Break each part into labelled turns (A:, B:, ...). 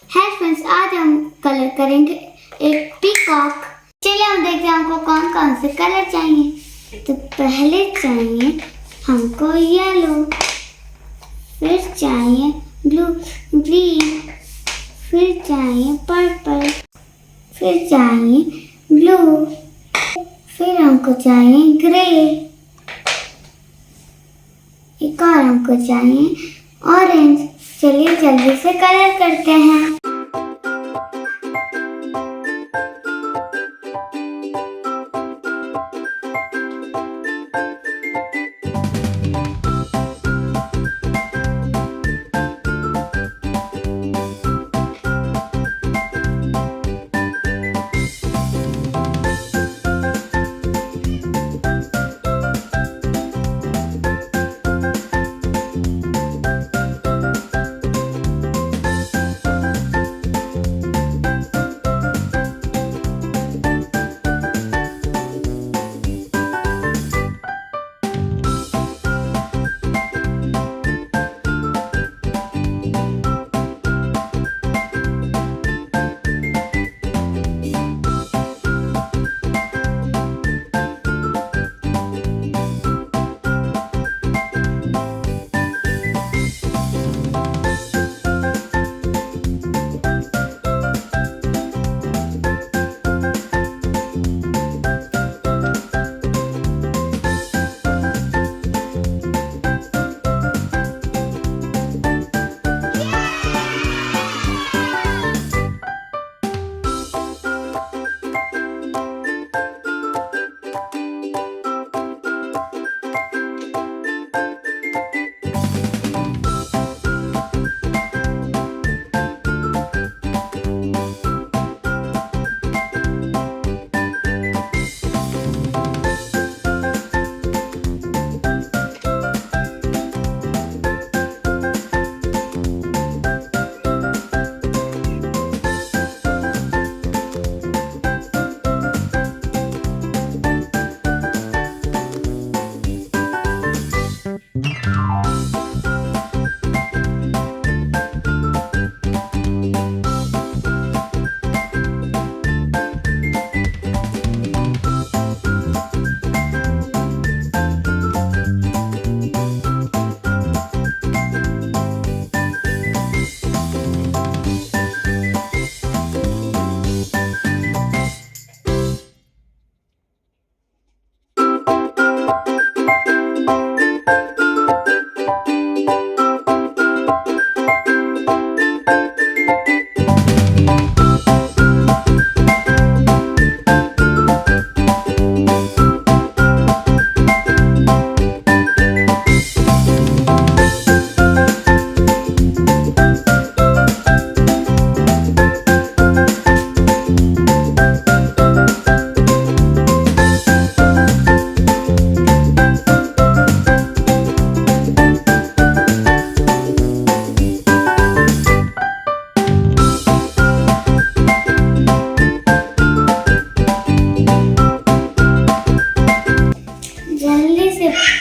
A: Hi friends, आज हम colour करेंगे एक पीकॉक। चलिए हम देखते हैं हमको कौन कौन से कलर चाहिए। तो पहले चाहिए हमको येलो, फिर चाहिए ब्लू, ग्रीन, फिर चाहिए पर्पल, फिर चाहिए ब्लू, फिर हमको चाहिए ग्रे, एक और हमको चाहिए ऑरेंज। चलिए जल्दी से कलर करते हैं।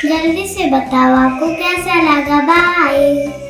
A: जल्दी से बताओ आपको कैसा लगा। बाय।